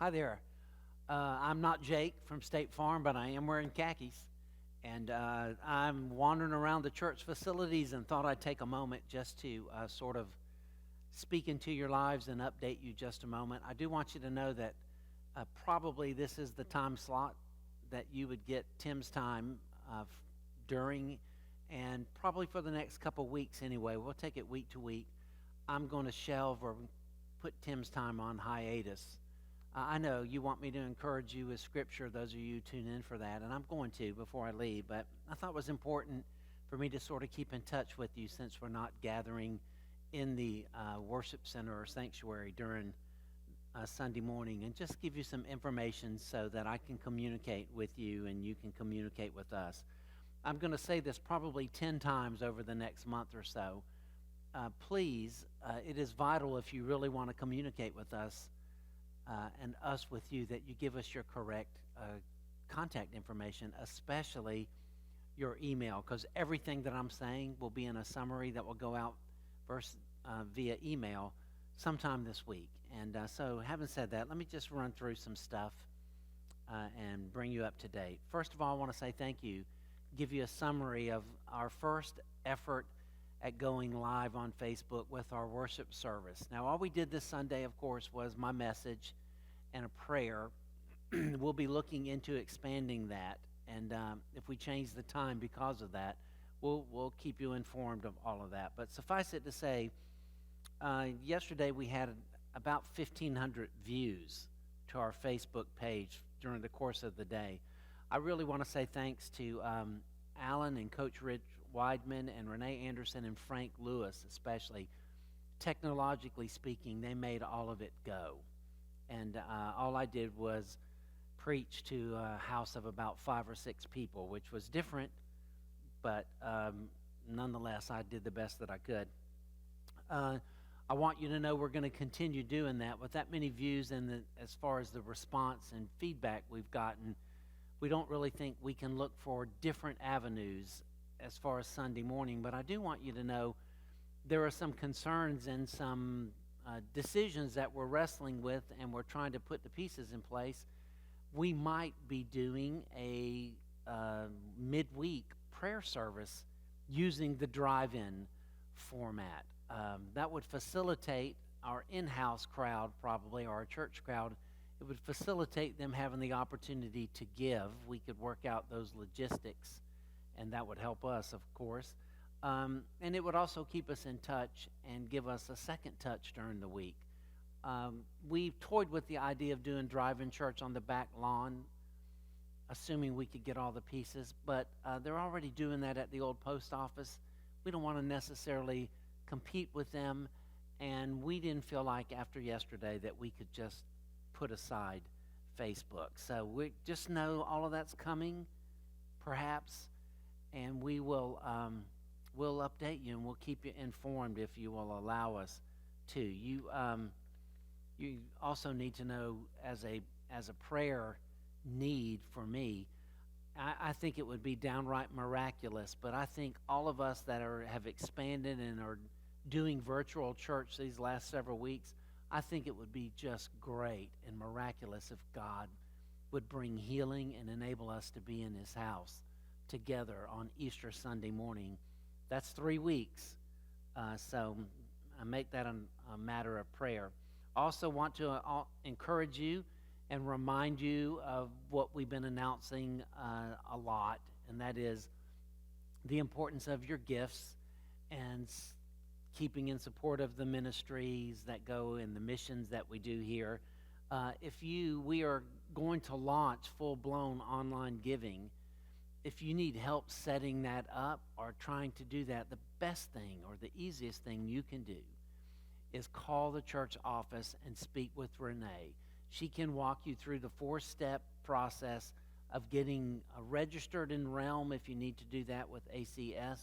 Hi there. I'm not Jake from State Farm, but I am wearing khakis. And I'm wandering around the church facilities and thought I'd take a moment just to sort of speak into your lives and update you just a moment. I do want you to know that probably this is the time slot that you would get Tim's time during, and probably for the next couple weeks anyway. We'll take it week to week. I'm going to shelve or put Tim's time on hiatus. I know you want me to encourage you with Scripture, those of you who tune in for that, and I'm going to before I leave, but I thought it was important for me to sort of keep in touch with you since we're not gathering in the worship center or sanctuary during Sunday morning, and just give you some information so that I can communicate with you and you can communicate with us. I'm going to say this probably 10 times over the next month or so. Please, it is vital if you really want to communicate with us and us with you, that you give us your correct contact information, especially your email, because everything that I'm saying will be in a summary that will go out first via email sometime this week. And so having said that, let me just run through some stuff and bring you up to date. First of all, I want to say thank you, give you a summary of our first effort at going live on Facebook with our worship service. Now, all we did this Sunday, of course, was my message and a prayer. We'll be looking into expanding that, and if we change the time because of that, we'll keep you informed of all of that. But suffice it to say, yesterday we had about 1,500 views to our Facebook page during the course of the day. I really want to say thanks to Alan and Coach Rich Weidman and Renee Anderson and Frank Lewis especially. Technologically speaking, they made all of it go. And all I did was preach to a house of about 5 or 6 people, which was different, but nonetheless, I did the best that I could. I want you to know we're going to continue doing that. With that many views and as far as the response and feedback we've gotten, we don't really think we can look for different avenues as far as Sunday morning, but I do want you to know there are some concerns and some decisions that we're wrestling with, and we're trying to put the pieces in place. We might be doing a midweek prayer service using the drive-in format. That would facilitate our in-house crowd, probably, or our church crowd. It would facilitate them having the opportunity to give. We could work out those logistics, and that would help us, of course. And it would also keep us in touch and give us a second touch during the week. We've toyed with the idea of doing drive-in church on the back lawn, assuming we could get all the pieces, but they're already doing that at the old post office. We don't want to necessarily compete with them, and we didn't feel like after yesterday that we could just put aside Facebook. So we just know all of that's coming, perhaps, and we will we'll update you and we'll keep you informed if you will allow us to. You also need to know, as a prayer need for me, I think it would be downright miraculous, but I think all of us that have expanded and are doing virtual church these last several weeks, I think it would be just great and miraculous if God would bring healing and enable us to be in His house together on Easter Sunday morning. That's 3 weeks, so I make that a matter of prayer. Also want to encourage you and remind you of what we've been announcing a lot, and that is the importance of your gifts and keeping in support of the ministries that go and the missions that we do here. We are going to launch full-blown online giving. If you need help setting that up or trying to do that, the best thing or the easiest thing you can do is call the church office and speak with Renee. She can walk you through the 4-step process of getting registered in Realm if you need to do that with ACS,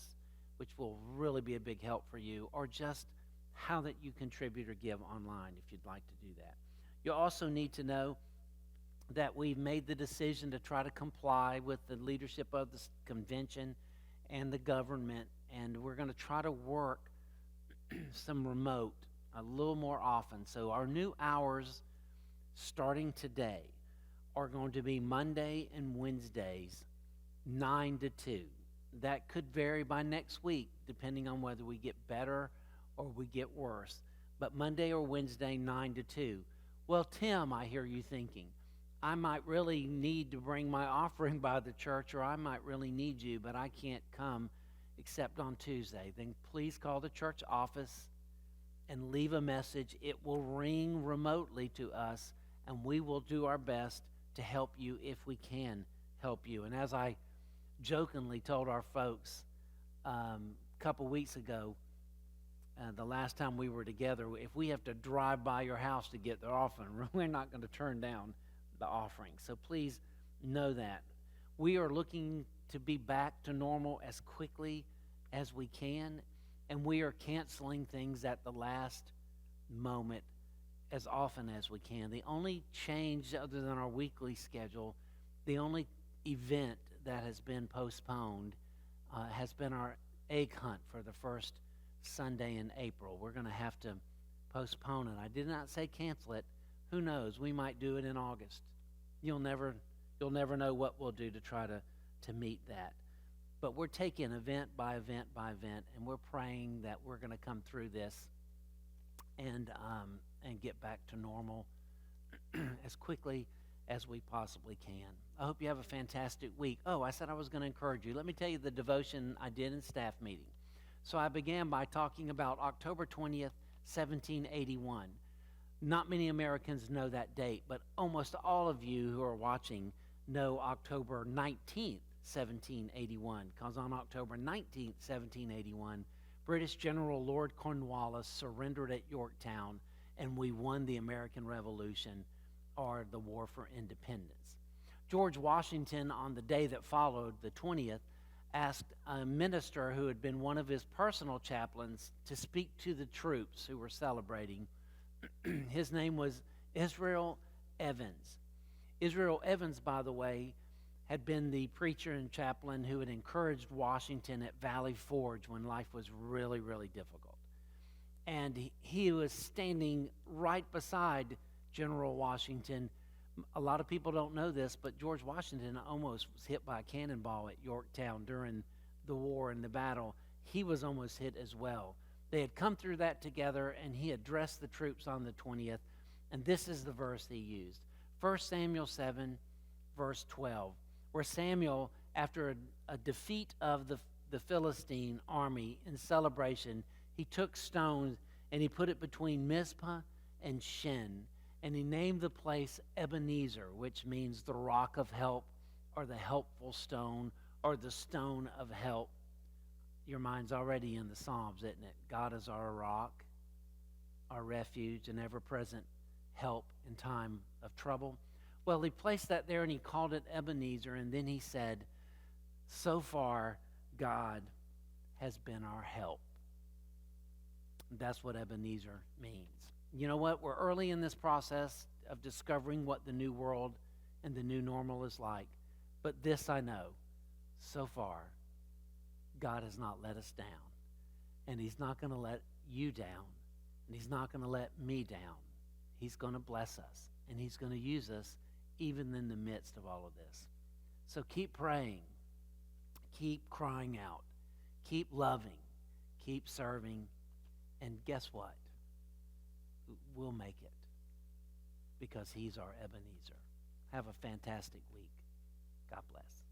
which will really be a big help for you, or just how that you contribute or give online if you'd like to do that. You also need to know that we've made the decision to try to comply with the leadership of the convention and the government, and we're going to try to work some remote a little more often. So our new hours starting today, are going to be Monday and Wednesdays, 9 to 2. That could vary by next week, depending on whether we get better or we get worse. But Monday or Wednesday, 9 to 2. Well, Tim, I hear you thinking, I might really need to bring my offering by the church, or I might really need you, but I can't come except on Tuesday. Then please call the church office and leave a message. It will ring remotely to us, and we will do our best to help you if we can help you. And as I jokingly told our folks a couple weeks ago, the last time we were together, if we have to drive by your house to get the offering, we're not going to turn down the offering. So please know that. We are looking to be back to normal as quickly as we can, and we are canceling things at the last moment as often as we can. The only change other than our weekly schedule, the only event that has been postponed has been our egg hunt for the first Sunday in April. We're going to have to postpone it. I did not say cancel it. Who knows? We might do it in August. You'll never know what we'll do to try to meet that. But we're taking event by event by event, and we're praying that we're going to come through this and get back to normal as quickly as we possibly can. I hope you have a fantastic week. Oh, I said I was going to encourage you. Let me tell you the devotion I did in staff meeting. So I began by talking about October 20th, 1781. Not many Americans know that date, but almost all of you who are watching know October 19th, 1781, because on October 19th, 1781, British General Lord Cornwallis surrendered at Yorktown, and we won the American Revolution, or the War for Independence. George Washington, on the day that followed, the 20th, asked a minister who had been one of his personal chaplains to speak to the troops who were celebrating. His name was Israel Evans. Israel Evans, by the way, had been the preacher and chaplain who had encouraged Washington at Valley Forge when life was really, really difficult. And he was standing right beside General Washington. A lot of people don't know this, but George Washington almost was hit by a cannonball at Yorktown during the war and the battle. He was almost hit as well. They had come through that together, and he addressed the troops on the 20th, and this is the verse he used. 1 Samuel 7, verse 12, where Samuel, after a defeat of the Philistine army in celebration, he took stones and he put it between Mizpah and Shen, and he named the place Ebenezer, which means the rock of help, or the helpful stone, or the stone of help. Your mind's already in the Psalms, isn't it? God is our rock, our refuge, and ever-present help in time of trouble. Well, he placed that there and he called it Ebenezer, and then he said, so far, God has been our help. That's what Ebenezer means. You know what? We're early in this process of discovering what the new world and the new normal is like. But this I know, so far, God has not let us down. And he's not going to let you down. And he's not going to let me down. He's going to bless us. And he's going to use us even in the midst of all of this. So keep praying. Keep crying out. Keep loving. Keep serving. And guess what? We'll make it, because he's our Ebenezer. Have a fantastic week. God bless.